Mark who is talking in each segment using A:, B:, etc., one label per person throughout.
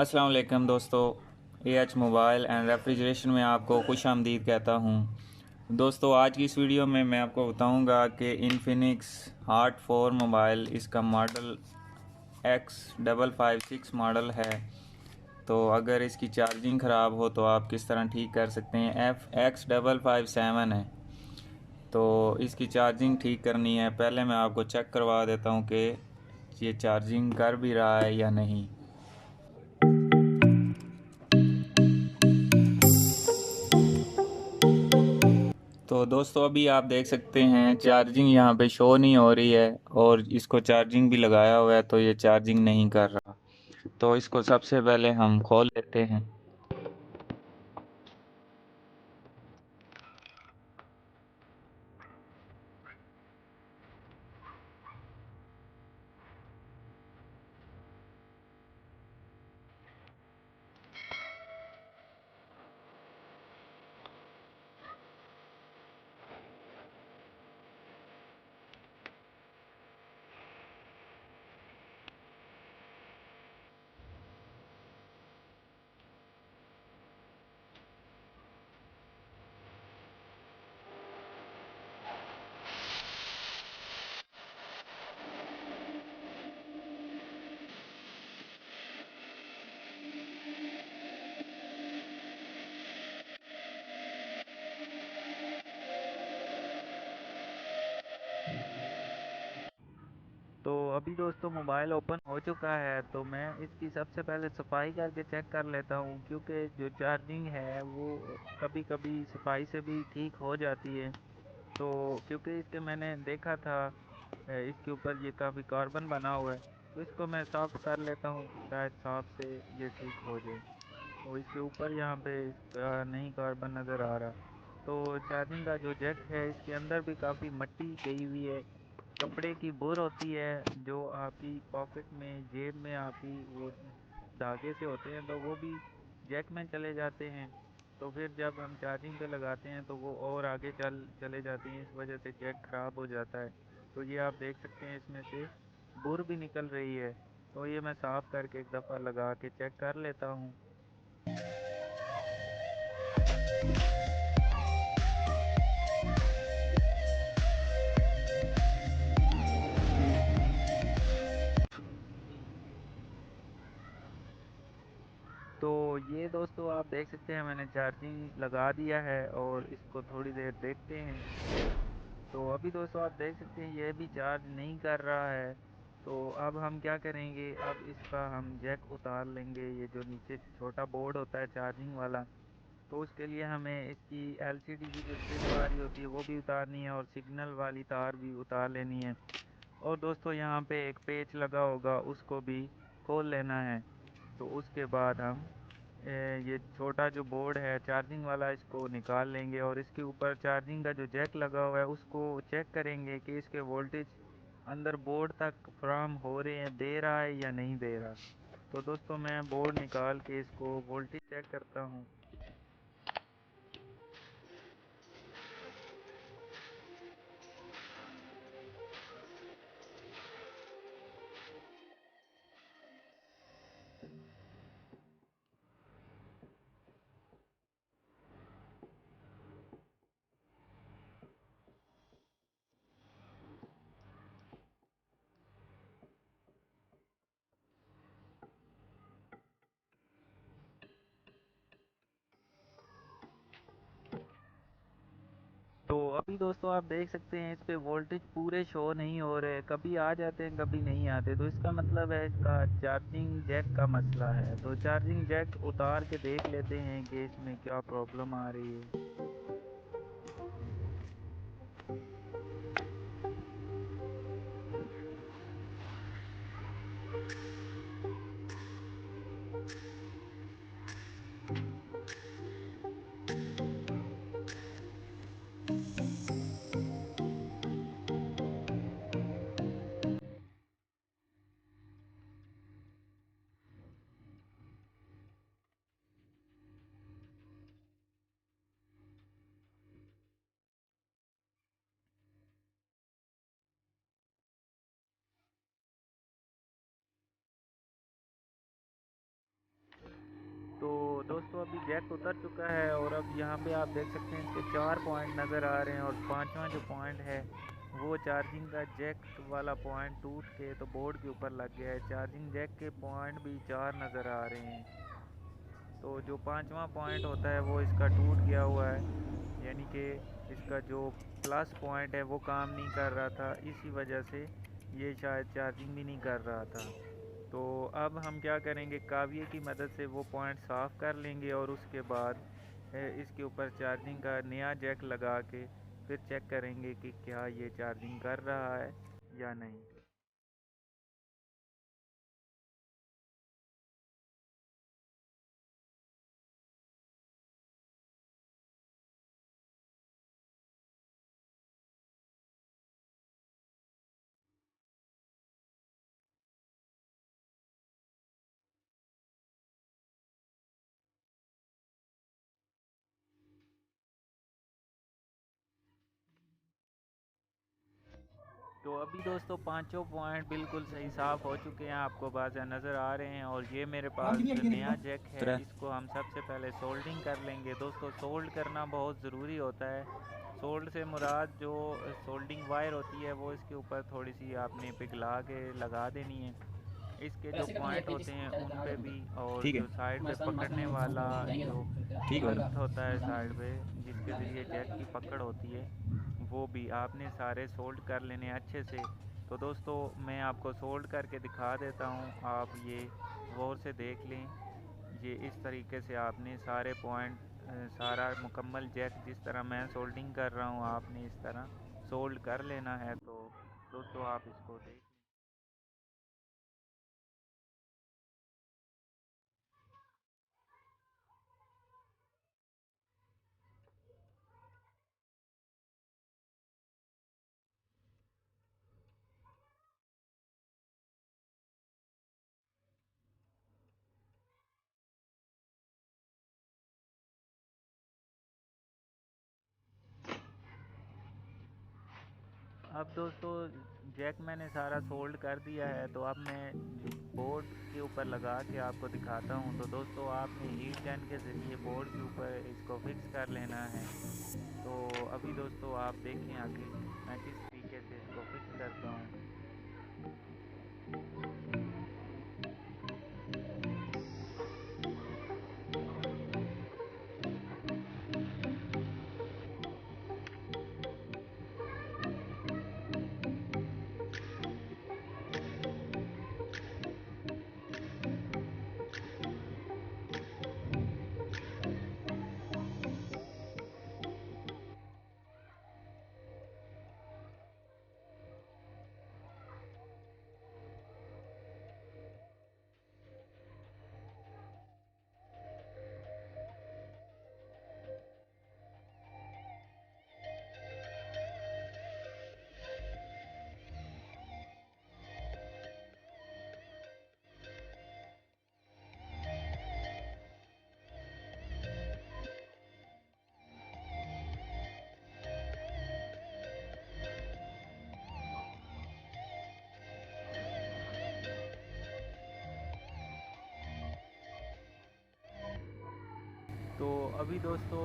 A: अस्सलाम वालेकुम दोस्तों। एच मोबाइल एंड रेफ्रिजरेशन में आपको खुश आमदीद कहता हूँ। दोस्तों, आज की इस वीडियो में मैं आपको बताऊँगा कि इन्फिनिक्स हार्ट 4 मोबाइल, इसका मॉडल X556 मॉडल है। तो अगर इसकी चार्जिंग ख़राब हो तो आप किस तरह ठीक कर सकते हैं। X557 है, तो इसकी चार्जिंग ठीक करनी है। पहले मैं आपको चेक करवा देता हूँ कि ये चार्जिंग कर भी रहा है या नहीं। तो दोस्तों, अभी आप देख सकते हैं चार्जिंग यहाँ पे शो नहीं हो रही है, और इसको चार्जिंग भी लगाया हुआ है तो ये चार्जिंग नहीं कर रहा। तो इसको सबसे पहले हम खोल लेते हैं।
B: तो अभी दोस्तों मोबाइल ओपन हो चुका है, तो मैं इसकी सबसे पहले सफाई करके चेक कर लेता हूँ, क्योंकि जो चार्जिंग है वो कभी कभी सफाई से भी ठीक हो जाती है। तो क्योंकि इसके मैंने देखा था, इसके ऊपर ये काफ़ी कार्बन बना हुआ है, तो इसको मैं साफ़ कर लेता हूँ, शायद साफ से ये ठीक हो जाए। तो इसके ऊपर यहाँ पे इसका नहीं कार्बन नज़र आ रहा। तो चार्जिंग का जो जैक है, इसके अंदर भी काफ़ी मट्टी गई हुई है। कपड़े की बुर होती है जो आपकी पॉकेट में, जेब में आपकी वो धागे से होते हैं, तो वो भी जैक में चले जाते हैं। तो फिर जब हम चार्जिंग पे लगाते हैं तो वो और आगे चले जाती हैं, इस वजह से जैक ख़राब हो जाता है। तो ये आप देख सकते हैं, इसमें से बुर भी निकल रही है। तो ये मैं साफ़ करके एक दफ़ा लगा के चेक कर लेता हूँ। तो ये दोस्तों आप देख सकते हैं, मैंने चार्जिंग लगा दिया है और इसको थोड़ी देर देखते हैं। तो अभी दोस्तों आप देख सकते हैं ये भी चार्ज नहीं कर रहा है। तो अब हम क्या करेंगे, अब इसका हम जैक उतार लेंगे, ये जो नीचे छोटा बोर्ड होता है चार्जिंग वाला। तो उसके लिए हमें इसकी एलसीडी की जो स्ट्रिप आ रही होती है वो भी उतारनी है, और सिग्नल वाली तार भी उतार लेनी है। और दोस्तों यहाँ पे एक पेच लगा होगा, उसको भी खोल लेना है। तो उसके बाद हम ये छोटा जो बोर्ड है चार्जिंग वाला, इसको निकाल लेंगे, और इसके ऊपर चार्जिंग का जो जैक लगा हुआ है उसको चेक करेंगे कि इसके वोल्टेज अंदर बोर्ड तक फ्राहम हो रहे हैं, दे रहा है या नहीं दे रहा। तो दोस्तों मैं बोर्ड निकाल के इसको वोल्टेज चेक करता हूँ। तो अभी दोस्तों आप देख सकते हैं, इस पे वोल्टेज पूरे शो नहीं हो रहे, कभी आ जाते हैं कभी नहीं आते। तो इसका मतलब है इसका चार्जिंग जैक का मसला है। तो चार्जिंग जैक उतार के देख लेते हैं कि इसमें क्या प्रॉब्लम आ रही है। जैक उतर चुका है और अब यहाँ पे आप देख सकते हैं इसके 4 पॉइंट नज़र आ रहे हैं और पांचवा जो पॉइंट है वो चार्जिंग का जैक वाला पॉइंट टूट के तो बोर्ड के ऊपर लग गया है। चार्जिंग जैक के पॉइंट भी 4 नज़र आ रहे हैं। तो जो पांचवा पॉइंट होता है वो इसका टूट गया हुआ है, यानी कि इसका जो प्लस पॉइंट है वो काम नहीं कर रहा था, इसी वजह से ये शायद चार्जिंग भी नहीं कर रहा था। तो अब हम क्या करेंगे, काविये की मदद से वो पॉइंट साफ़ कर लेंगे और उसके बाद इसके ऊपर चार्जिंग का नया जैक लगा के फिर चेक करेंगे कि क्या ये चार्जिंग कर रहा है या नहीं। तो अभी दोस्तों पांचों पॉइंट बिल्कुल सही साफ़ हो चुके हैं, आपको बाज़ा नज़र आ रहे हैं। और ये मेरे पास जो नया जैक है इसको हम सबसे पहले सोल्डिंग कर लेंगे। दोस्तों सोल्ड करना बहुत ज़रूरी होता है। सोल्ड से मुराद जो सोल्डिंग वायर होती है वो इसके ऊपर थोड़ी सी आपने पिघला के लगा देनी है। इसके जो पॉइंट होते हैं उन पे भी, और
A: ठीक है।
B: जो साइड पे पकड़ने वाला जो
A: ठीक है
B: बर्थ
A: भाई।
B: होता है साइड पे जिसके ज़रिए जैक की पकड़ होती है, वो भी आपने सारे सोल्ड कर लेने अच्छे से। तो दोस्तों मैं आपको सोल्ड करके दिखा देता हूँ, आप ये गौर से देख लें। ये इस तरीके से आपने सारे पॉइंट सारा मुकम्मल जैक जिस तरह मैं सोल्डिंग कर रहा हूँ आपने इस तरह सोल्ड कर लेना है। तो दोस्तों आप इसको देख। अब दोस्तों जैक मैंने सारा सोल्ड कर दिया है, तो अब मैं बोर्ड के ऊपर लगा के आपको दिखाता हूँ। तो दोस्तों आपने हीट गन के ज़रिए बोर्ड के ऊपर इसको फिक्स कर लेना है। तो अभी दोस्तों आप देखें आगे मैं किस तरीके से इसको फिक्स करता हूँ। तो अभी दोस्तों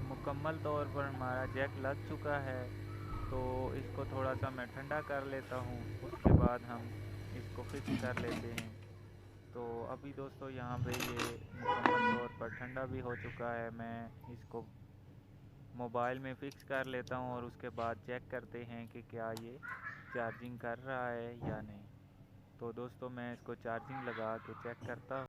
B: मुकम्मल तौर पर हमारा जैक लग चुका है। तो इसको थोड़ा सा मैं ठंडा कर लेता हूँ, उसके बाद हम इसको फिक्स कर लेते हैं। तो अभी दोस्तों यहाँ पे ये मुकम्मल तौर पर ठंडा भी हो चुका है। मैं इसको मोबाइल में फ़िक्स कर लेता हूँ और उसके बाद चेक करते हैं कि क्या ये चार्जिंग कर रहा है या नहीं। तो दोस्तों मैं इसको चार्जिंग लगा के चेक करता हूँ।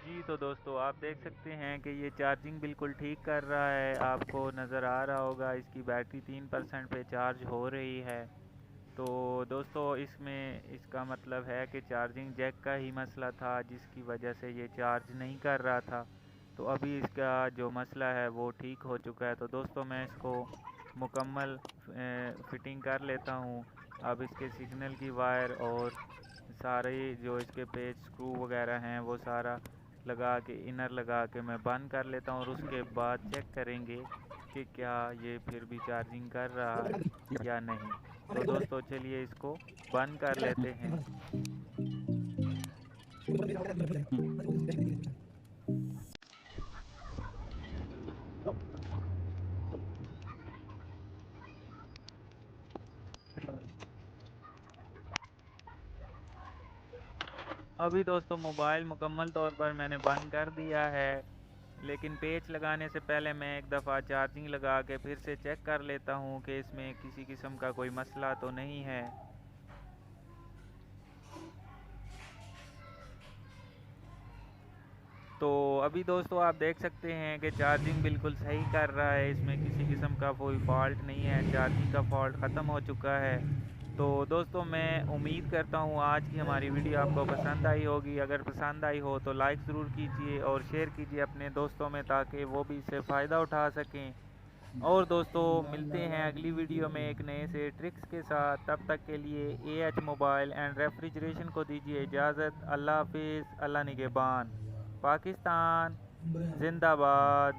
B: जी तो दोस्तों आप देख सकते हैं कि ये चार्जिंग बिल्कुल ठीक कर रहा है। आपको नज़र आ रहा होगा इसकी बैटरी 3% पे चार्ज हो रही है। तो दोस्तों इसमें इसका मतलब है कि चार्जिंग जैक का ही मसला था जिसकी वजह से ये चार्ज नहीं कर रहा था। तो अभी इसका जो मसला है वो ठीक हो चुका है। तो दोस्तों मैं इसको मुकम्मल फिटिंग कर लेता हूँ। अब इसके सिग्नल की वायर और सारे जो इसके पेच स्क्रू वगैरह हैं वो सारा लगा के इनर लगा के मैं बंद कर लेता हूँ और उसके बाद चेक करेंगे कि क्या ये फिर भी चार्जिंग कर रहा है या नहीं। तो दोस्तों चलिए इसको बंद कर लेते हैं। अभी दोस्तों मोबाइल मुकम्मल तौर पर मैंने बंद कर दिया है, लेकिन पेच लगाने से पहले मैं एक दफ़ा चार्जिंग लगा के फिर से चेक कर लेता हूँ कि इसमें किसी किस्म का कोई मसला तो नहीं है। तो अभी दोस्तों आप देख सकते हैं कि चार्जिंग बिल्कुल सही कर रहा है, इसमें किसी किस्म का कोई फॉल्ट नहीं है, चार्जिंग का फॉल्ट ख़त्म हो चुका है। तो दोस्तों मैं उम्मीद करता हूँ आज की हमारी वीडियो आपको पसंद आई होगी। अगर पसंद आई हो तो लाइक ज़रूर कीजिए और शेयर कीजिए अपने दोस्तों में, ताकि वो भी इससे फ़ायदा उठा सकें। और दोस्तों मिलते हैं अगली वीडियो में एक नए से ट्रिक्स के साथ। तब तक के लिए AH मोबाइल एंड रेफ्रिजरेशन को दीजिए इजाज़त। अल्लाह हाफिज़, अल्लाह निगहबान। पाकिस्तान जिंदाबाद।